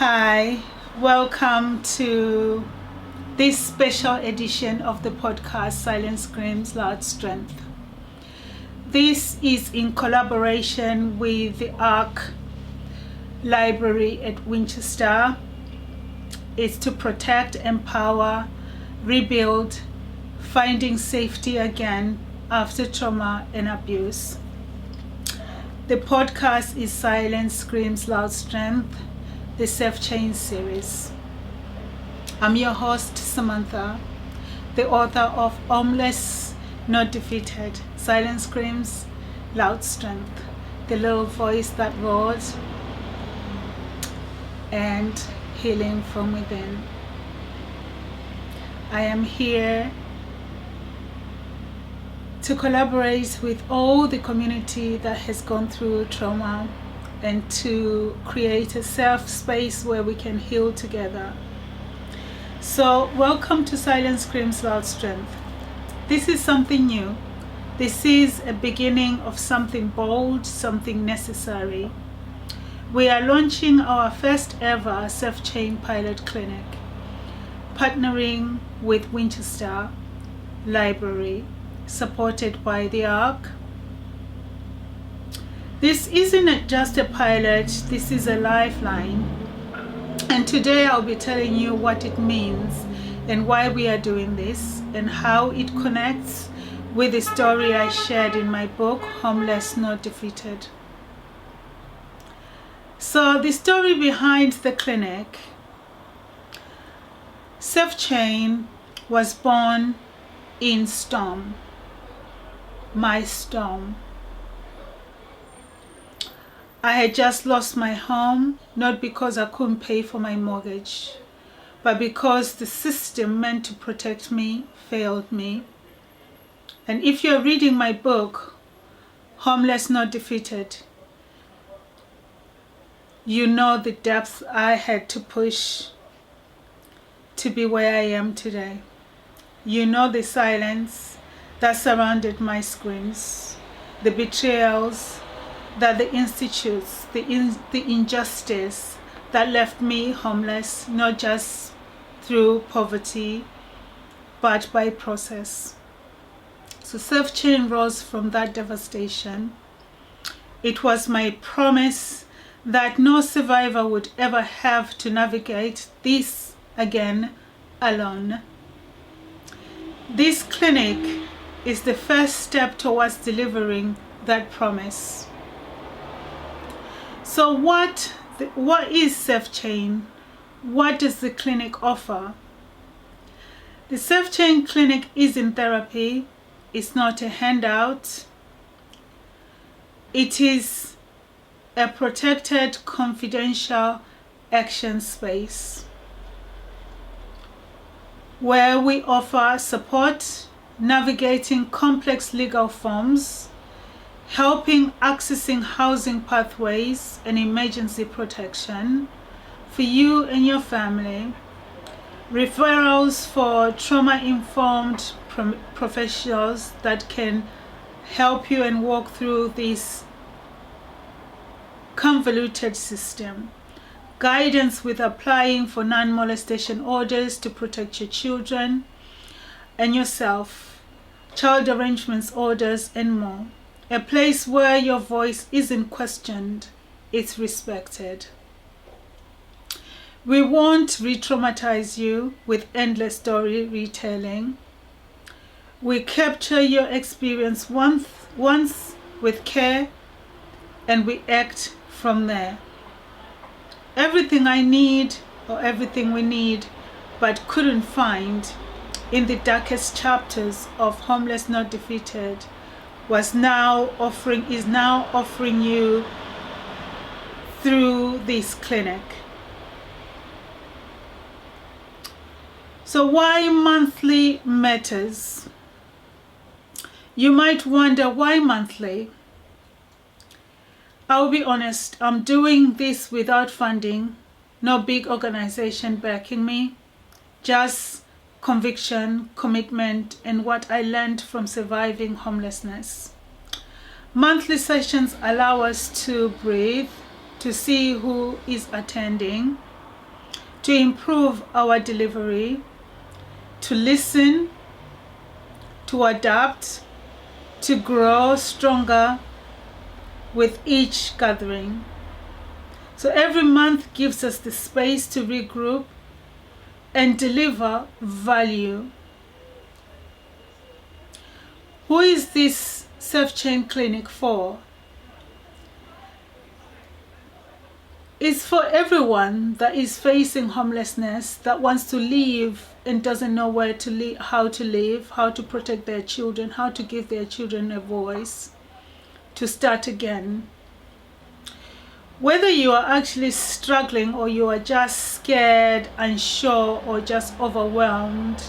Hi, welcome to this special edition of the podcast Silence Screams Loud Strength. This is in collaboration with the Ark Library at Winchester. It's to protect, empower, rebuild, finding safety again after trauma and abuse. The podcast is Silence Screams Loud Strength, the Safe Chain series. I'm your host, Samantha, the author of Homeless Not Defeated, Silence Screams Loud Strength, the little voice that roars, and healing from within. I am here to collaborate with all the community that has gone through trauma and to create a safe space where we can heal together. So welcome to Silence Screams Loud Strength. This is something new. This is a beginning of something bold, something necessary. We are launching our first ever Safe Chain pilot clinic, partnering with Winchester Library, supported by the Ark. This isn't just a pilot, this is a lifeline. And today I'll be telling you what it means and why we are doing this and how it connects with the story I shared in my book, Homeless Not Defeated. So the story behind the clinic. Safe Chain was born in storm, my storm. I had just lost my home, not because I couldn't pay for my mortgage, but because the system meant to protect me failed me. And if you're reading my book, Homeless Not Defeated, you know the depths I had to push to be where I am today. You know the silence that surrounded my screams, the betrayals, that the institutes, the injustice that left me homeless, not just through poverty, but by process. So Safe Chain rose from that devastation. It was my promise that no survivor would ever have to navigate this again alone. This clinic is the first step towards delivering that promise. So what is Safe Chain? What does the clinic offer? The Safe Chain clinic isn't therapy. It's not a handout. It is a protected, confidential action space where we offer support, navigating complex legal forms, helping accessing housing pathways and emergency protection for you and your family, referrals for trauma-informed professionals that can help you and walk through this convoluted system, guidance with applying for non-molestation orders to protect your children and yourself, child arrangements orders, and more. A place where your voice isn't questioned, it's respected. We won't re-traumatize you with endless story retelling. We capture your experience once with care, and we act from there. Everything I need, or everything we need, but couldn't find in the darkest chapters of Homeless Not Defeated is now offering you through this clinic. So why monthly matters? You might wonder why monthly. I'll be honest, I'm doing this without funding, no big organization backing me, just conviction, commitment, and what I learned from surviving homelessness. Monthly sessions allow us to breathe, to see who is attending, to improve our delivery, to listen, to adapt, to grow stronger with each gathering. So every month gives us the space to regroup and deliver value. Who is this self-chain clinic for? It's for everyone that is facing homelessness, that wants to leave and doesn't know where to live, how to protect their children, how to give their children a voice, to start again. Whether you are actually struggling or you are just scared, unsure, or just overwhelmed,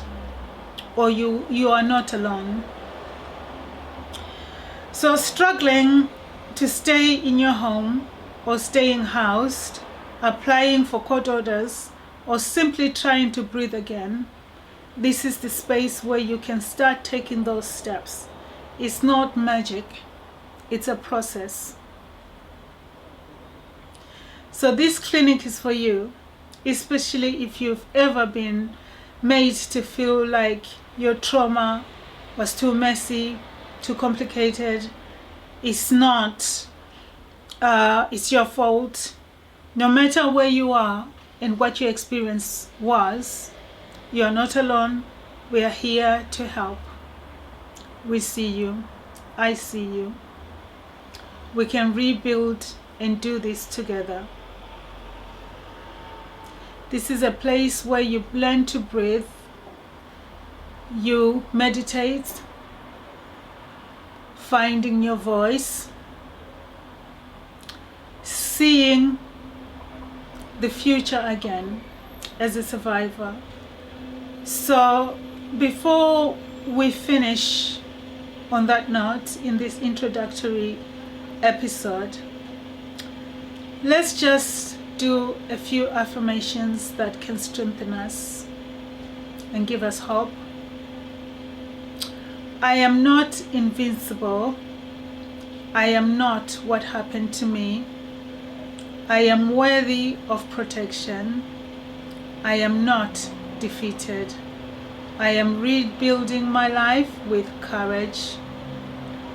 or you are not alone. So struggling to stay in your home, or staying housed, applying for court orders, or simply trying to breathe again, this is the space where you can start taking those steps. It's not magic, it's a process. So this clinic is for you, especially if you've ever been made to feel like your trauma was too messy, too complicated. It's not. It's your fault. No matter where you are and what your experience was, you are not alone. We are here to help. We see you. I see you. We can rebuild and do this together. This is a place where you learn to breathe, you meditate, finding your voice, seeing the future again as a survivor. So before we finish on that note in this introductory episode, let's just do a few affirmations that can strengthen us and give us hope. I am not invincible. I am not what happened to me. I am worthy of protection. I am not defeated. I am rebuilding my life with courage.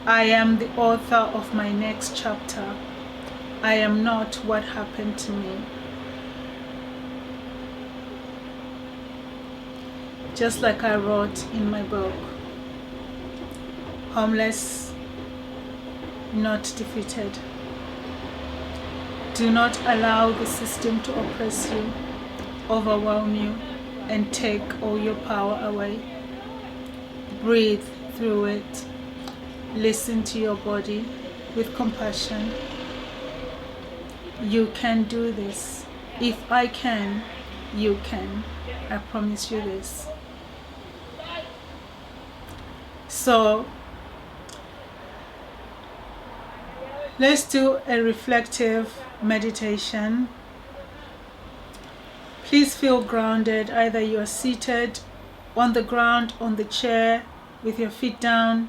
I am the author of my next chapter. I am not what happened to me. Just like I wrote in my book, homeless, not defeated. Do not allow the system to oppress you, overwhelm you, and take all your power away. Breathe through it. Listen to your body with compassion. You can do this. If I can, you can. I promise you this. So, let's do a reflective meditation. Please feel grounded. Either you are seated on the ground, on the chair, with your feet down.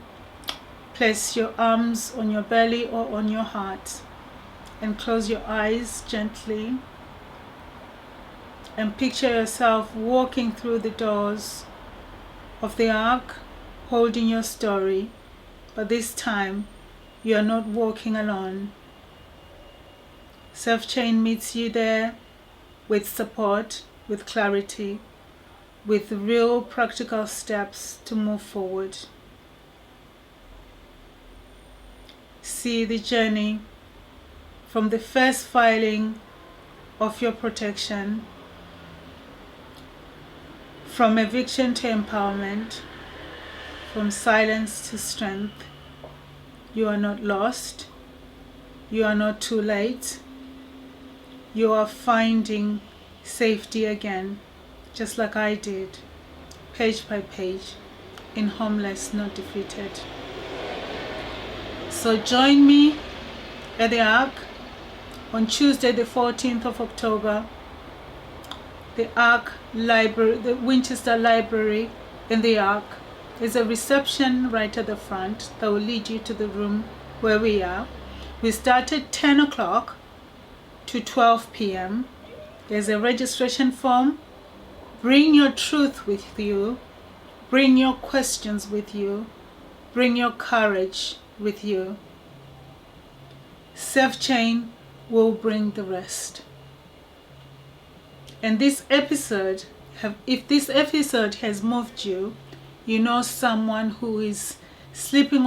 Place your arms on your belly or on your heart. And close your eyes gently. And picture yourself walking through the doors of the ark, holding your story. But this time, you are not walking alone. Self-Chain meets you there with support, with clarity, with real practical steps to move forward. See the journey from the first filing of your protection, from eviction to empowerment, from silence to strength. You are not lost. You are not too late. You are finding safety again, just like I did, page by page, in Homeless, Not Defeated. So join me at the Ark on Tuesday the 14th of October, the Ark Library, the Winchester Library in the Ark. There's a reception right at the front that will lead you to the room where we are. We start at 10 o'clock to 12 p.m. There's a registration form. Bring your truth with you. Bring your questions with you. Bring your courage with you. Self-chain will bring the rest. And this episode, if this episode has moved you, you know someone who is sleeping